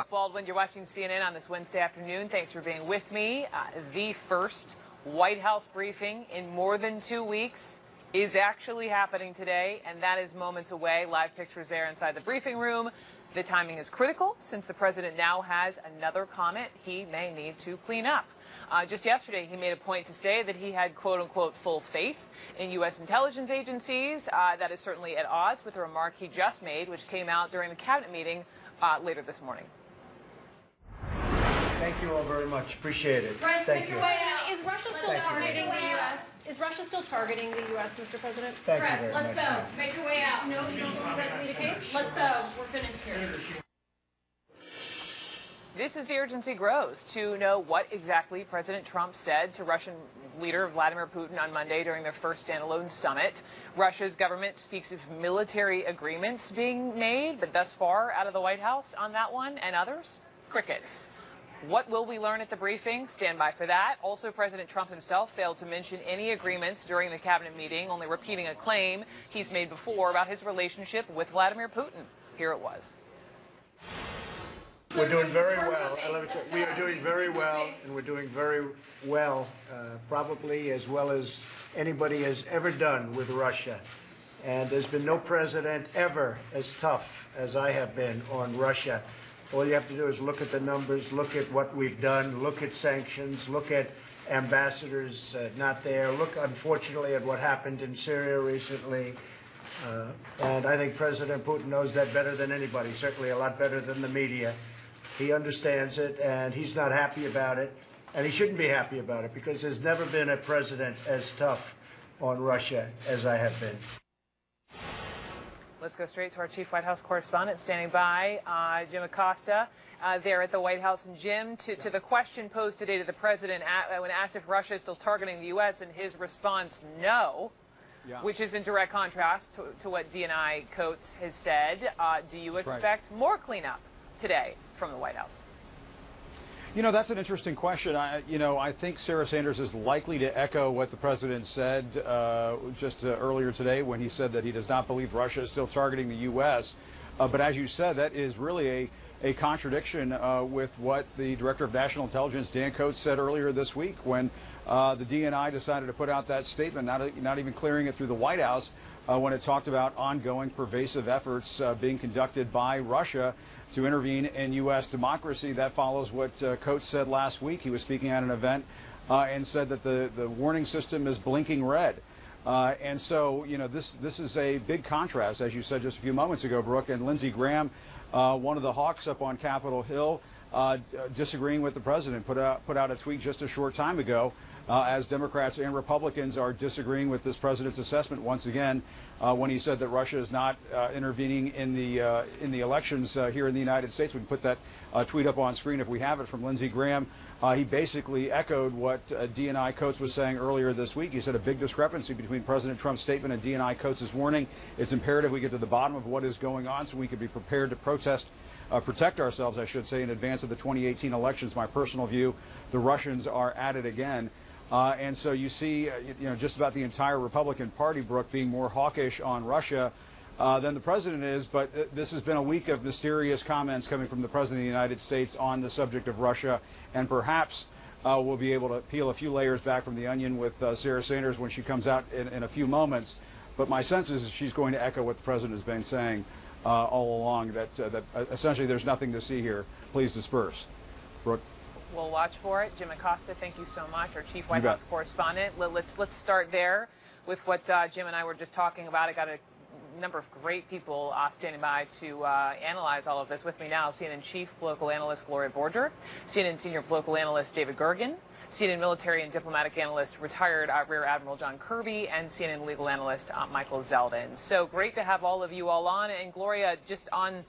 Baldwin, you're watching CNN on this Wednesday afternoon. Thanks for being with me. The first White House briefing in more than 2 weeks is actually happening today, and that is moments away. Live pictures there inside the briefing room. The timing is critical since the president now has another comment he may need to clean up. Just yesterday, he made a point to say that he had, quote unquote, full faith in U.S. intelligence agencies. That is certainly at odds with the remark he just made, which came out during the cabinet meeting later this morning. Thank you all very much. Appreciate it. Thank you. Is Russia still targeting the U.S.? Is Russia still targeting the U.S., Mr. President? Thank you very let's much. go. Make your way out. No, you don't believe that to be the case? Let's go. We're finished here. This as the urgency grows to know what exactly President Trump said to Russian leader Vladimir Putin on Monday during their first standalone summit. Russia's government speaks of military agreements being made, but thus far out of the White House on that one and others, crickets. What will we learn at the briefing? Stand by for that. Also, President Trump himself failed to mention any agreements during the cabinet meeting, only repeating a claim he's made before about his relationship with Vladimir Putin. Here it was. We're doing very well. We are doing very well, and we're doing very well, probably as well as anybody has ever done with Russia. And there's been no president ever as tough as I have been on Russia. All you have to do is look at the numbers, look at what we've done, look at sanctions, look at ambassadors not there, look, unfortunately, at what happened in Syria recently. And I think President Putin knows that better than anybody, certainly a lot better than the media. He understands it, and he's not happy about it. And he shouldn't be happy about it, because there's never been a president as tough on Russia as I have been. Let's go straight to our chief White House correspondent standing by, Jim Acosta, there at the White House. And Jim, to the question posed today to the president when asked if Russia is still targeting the U.S., and his response, no, which is in direct contrast to what DNI Coates has said. Do you expect more cleanup today from the White House? You know, that's an interesting question. I think Sarah Sanders is likely to echo what the president said just earlier today when he said that he does not believe Russia is still targeting the U.S. But as you said, that is really a contradiction with what the Director of National Intelligence, Dan Coates, said earlier this week when the DNI decided to put out that statement, not even clearing it through the White House, when it talked about ongoing pervasive efforts being conducted by Russia to intervene in U.S. democracy. That follows what Coates said last week. He was speaking at an event and said that the warning system is blinking red. And so, you know, this is a big contrast, as you said just a few moments ago, Brooke. And Lindsey Graham, one of the hawks up on Capitol Hill, disagreeing with the president, put out a tweet just a short time ago as Democrats and Republicans are disagreeing with this president's assessment once again when he said that Russia is not intervening in the elections here in the United States. We can put that tweet up on screen if we have it, from Lindsey Graham. He basically echoed what DNI Coates was saying earlier this week. He said a big discrepancy between President Trump's statement and DNI Coates' warning. It's imperative we get to the bottom of what is going on so we can be prepared to protect ourselves, I should say, in advance of the 2018 elections. My personal view, the Russians are at it again. And so you see, just about the entire Republican Party, Brooke, being more hawkish on Russia than the president is. But this has been a week of mysterious comments coming from the president of the United States on the subject of Russia. And perhaps we'll be able to peel a few layers back from the onion with Sarah Sanders when she comes out in a few moments. But my sense is she's going to echo what the president has been saying all along, that essentially there's nothing to see here. Please disperse. Brooke. We'll watch for it. Jim Acosta, thank you so much, our chief White House correspondent. Let's start there with what Jim and I were just talking about. I got a number of great people standing by to analyze all of this with me now. CNN chief political analyst Gloria Borger, CNN senior political analyst David Gergen, CNN military and diplomatic analyst retired Rear Admiral John Kirby, and CNN legal analyst Michael Zeldin. So great to have all of you all on. And Gloria, just on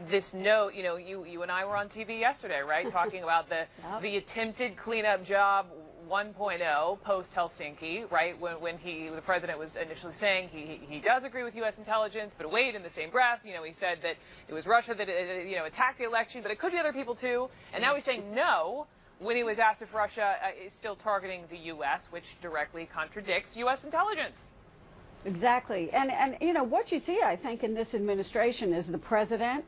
this note, you and I were on TV yesterday, right, talking about the attempted cleanup job 1.0 post Helsinki, right, when the president was initially saying he does agree with U.S. intelligence, but wait, in the same breath, he said that it was Russia that attacked the election, but it could be other people too, and now he's saying no when he was asked if Russia is still targeting the U.S., which directly contradicts U.S. intelligence. Exactly, and what you see, I think, in this administration is the president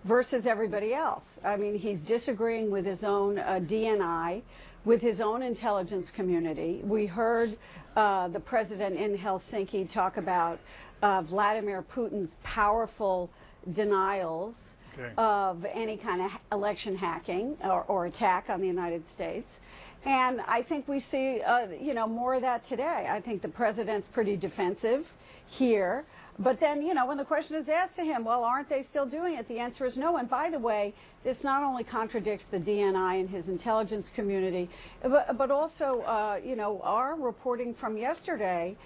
versus everybody else. I mean, he's disagreeing with his own DNI, with his own intelligence community. We heard the president in Helsinki talk about Vladimir Putin's powerful denials of any kind of election hacking or attack on the United States. And I think we see, you know, more of that today. I think the president's pretty defensive here. But then, you know, when the question is asked to him, well, aren't they still doing it? The answer is no. And by the way, this not only contradicts the DNI and his intelligence community, but also, you know, our reporting from yesterday,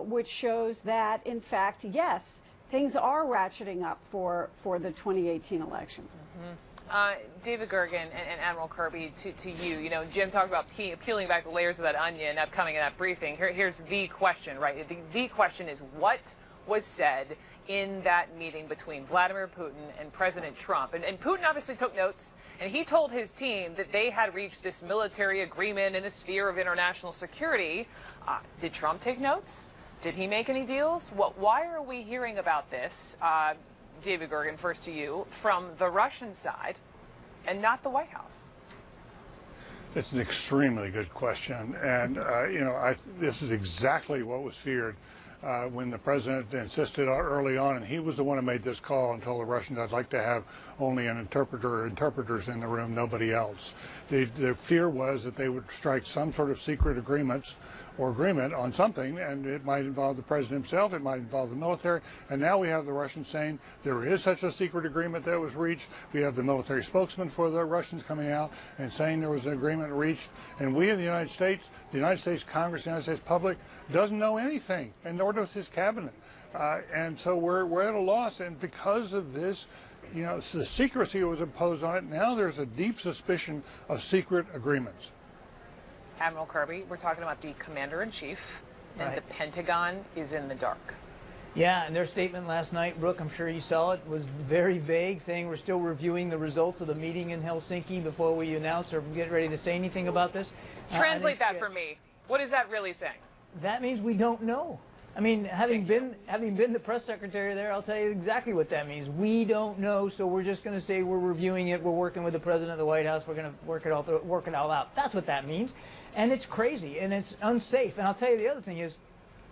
which shows that, in fact, yes, things are ratcheting up for the 2018 election. David Gergen and Admiral Kirby, to you. You know, Jim talked about peeling back the layers of that onion upcoming in that briefing. Here's the question, right? The question is, what was said in that meeting between Vladimir Putin and President Trump? And Putin obviously took notes, and he told his team that they had reached this military agreement in the sphere of international security. Did Trump take notes? Did he make any deals? Why are we hearing about this? David Gergen, first to you, from the Russian side and not the White House? It's an extremely good question. And, you know, this is exactly what was feared when the president insisted early on, and he was the one who made this call and told the Russians, I'd like to have only an interpreter or interpreters in the room, nobody else. The fear was that they would strike some sort of secret agreement on something, and it might involve the president himself, it might involve the military, and now we have the Russians saying there is such a secret agreement that was reached. We have the military spokesman for the Russians coming out and saying there was an agreement reached, and we in the United States Congress, the United States public doesn't know anything, and nor does his cabinet. And so we're at a loss, and because of this, you know, the secrecy was imposed on it. Now there's a deep suspicion of secret agreements. Admiral Kirby, we're talking about the commander-in-chief, and Right. the Pentagon is in the dark. Yeah, and their statement last night, Brooke, I'm sure you saw it, was very vague, saying we're still reviewing the results of the meeting in Helsinki before we announce or get ready to say anything about this. Translate that for me. What is that really saying? That means we don't know. I mean, having been the press secretary there, I'll tell you exactly what that means. We don't know, so we're just going to say we're reviewing it. We're working with the president of the White House. We're going to work it all out. That's what that means, and it's crazy and it's unsafe. And I'll tell you the other thing is,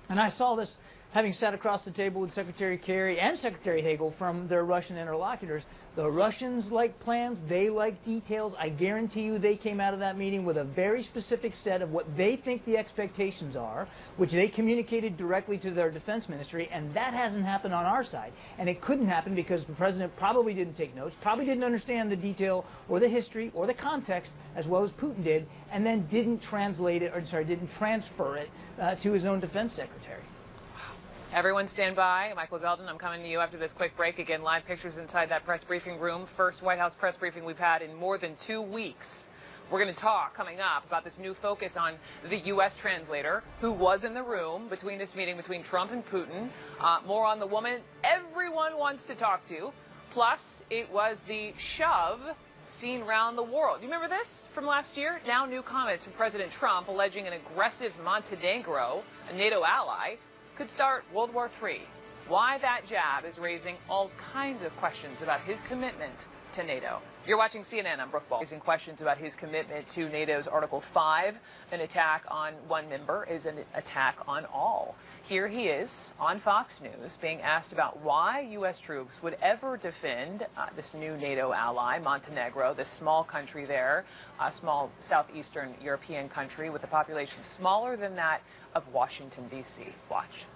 and I saw this having sat across the table with Secretary Kerry and Secretary Hagel from their Russian interlocutors. The Russians like plans, they like details. I guarantee you they came out of that meeting with a very specific set of what they think the expectations are, which they communicated directly to their defense ministry, and that hasn't happened on our side. And it couldn't happen because the president probably didn't take notes, probably didn't understand the detail or the history or the context as well as Putin did, and then didn't translate it, or sorry, didn't transfer it to his own defense secretary. Everyone stand by. Michael Zeldin, I'm coming to you after this quick break. Again, live pictures inside that press briefing room. First White House press briefing we've had in more than 2 weeks. We're going to talk coming up about this new focus on the U.S. translator who was in the room between this meeting between Trump and Putin. More on the woman everyone wants to talk to. Plus, it was the shove seen around the world. You remember this from last year? Now new comments from President Trump alleging an aggressive Montenegro, a NATO ally, could start World War III. Why that jab is raising all kinds of questions about his commitment to NATO. You're watching CNN. I'm Brooke Ball. Raising questions about his commitment to NATO's Article 5. An attack on one member is an attack on all. Here he is on Fox News being asked about why U.S. troops would ever defend this new NATO ally, Montenegro, this small country there, a small southeastern European country with a population smaller than that of Washington, D.C. Watch.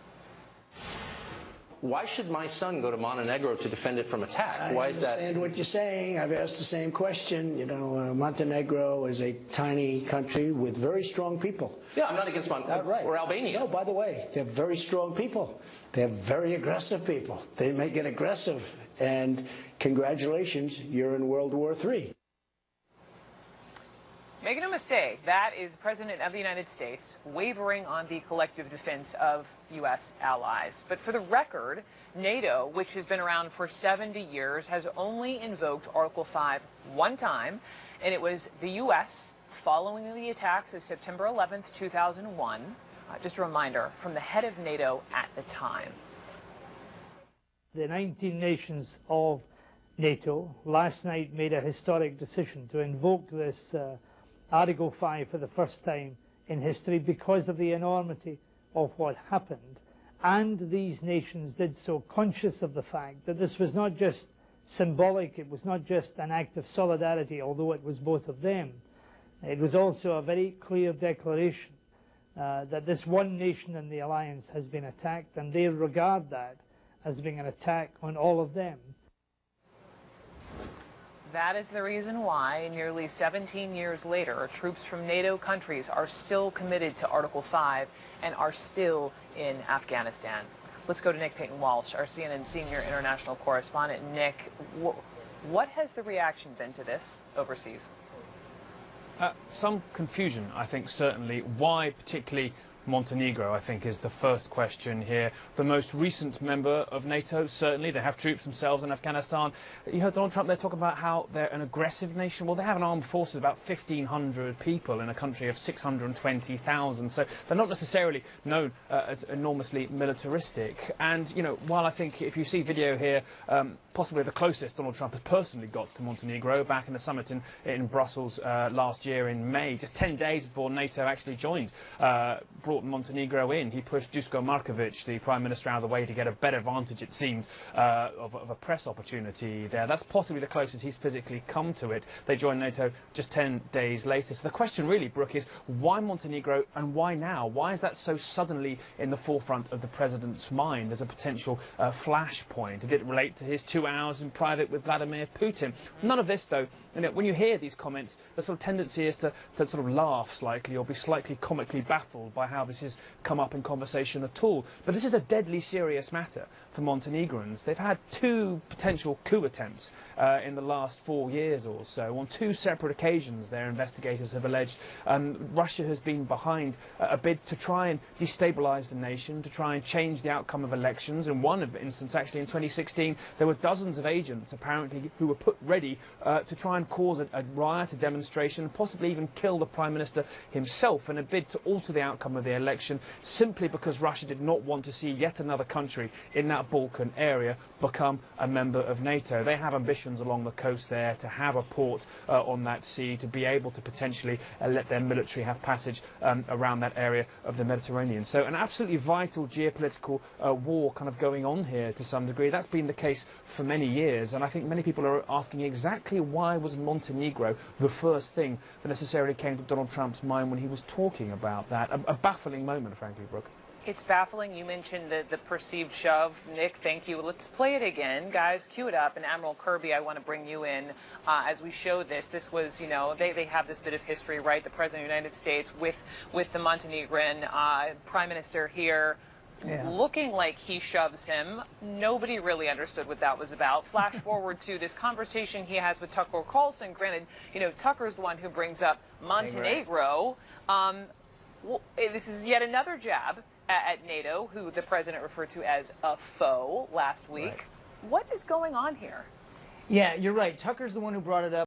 Why should my son go to Montenegro to defend it from attack? Why is that? I understand what you're saying. I've asked the same question. You know, Montenegro is a tiny country with very strong people. Yeah, I'm not against Montenegro Right. or Albania. No, by the way, they're very strong people. They're very aggressive people. They may get aggressive. And congratulations, you're in World War III. Make no mistake, that is the President of the United States wavering on the collective defense of U.S. allies. But for the record, NATO, which has been around for 70 years, has only invoked Article 5 one time, and it was the U.S. following the attacks of September 11th, 2001. Just a reminder from the head of NATO at the time. The 19 nations of NATO, last night made a historic decision to invoke this Article 5 for the first time in history because of the enormity of what happened. And these nations did so conscious of the fact that this was not just symbolic, it was not just an act of solidarity, although it was both of them. It was also a very clear declaration that this one nation in the alliance has been attacked, and they regard that as being an attack on all of them. That is the reason why, nearly 17 years later, troops from NATO countries are still committed to Article 5 and are still in Afghanistan. Let's go to Nick Payton-Walsh, our CNN senior international correspondent. Nick, what has the reaction been to this overseas? Some confusion, I think, certainly. Why particularly Montenegro, I think, is the first question here. The most recent member of NATO, certainly. They have troops themselves in Afghanistan. You heard Donald Trump there talk about how they're an aggressive nation. Well, they have an armed force of about 1,500 people in a country of 620,000. So they're not necessarily known as enormously militaristic. And, you know, while I think if you see video here, possibly the closest Donald Trump has personally got to Montenegro back in the summit in Brussels last year in May, just 10 days before NATO actually joined, brought Montenegro in. He pushed Duško Marković, the Prime Minister, out of the way to get a better vantage, it seemed, of a press opportunity there. That's possibly the closest he's physically come to it. They joined NATO just 10 days later. So the question really, Brooke, is why Montenegro and why now? Why is that so suddenly in the forefront of the President's mind as a potential flashpoint? Did it relate to his 2 hours in private with Vladimir Putin? None of this, though. You know, when you hear these comments, the sort of tendency is to sort of laugh slightly or be slightly comically baffled by how this has come up in conversation at all. But this is a deadly serious matter for Montenegrins. They've had 2 potential coup attempts in the last 4 years or so. On 2 separate occasions, their investigators have alleged Russia has been behind a bid to try and destabilise the nation, to try and change the outcome of elections. In one instance, actually, in 2016, there were dozens of agents, apparently, who were put ready to try and cause a riot, a demonstration, and possibly even kill the Prime Minister himself in a bid to alter the outcome of the election, simply because Russia did not want to see yet another country in that Balkan area become a member of NATO. They have ambitions along the coast there to have a port on that sea, to be able to potentially let their military have passage around that area of the Mediterranean. So an absolutely vital geopolitical war kind of going on here to some degree. That's been the case for many years, and I think many people are asking exactly why was Montenegro the first thing that necessarily came to Donald Trump's mind when he was talking about that. A baffling moment, frankly, Brooke. It's baffling. You mentioned the perceived shove. Nick, thank you. Let's play it again. Guys, cue it up. And Admiral Kirby, I want to bring you in as we show this. This was, you know, they have this bit of history, right? The President of the United States with the Montenegrin Prime Minister here. Yeah. Looking like he shoves him. Nobody really understood what that was about. Flash forward to this conversation he has with Tucker Carlson. Granted, you know, Tucker's the one who brings up Montenegro. Well, this is yet another jab at NATO, who the president referred to as a foe last week. Right. What is going on here? Yeah, you're right. Tucker's the one who brought it up.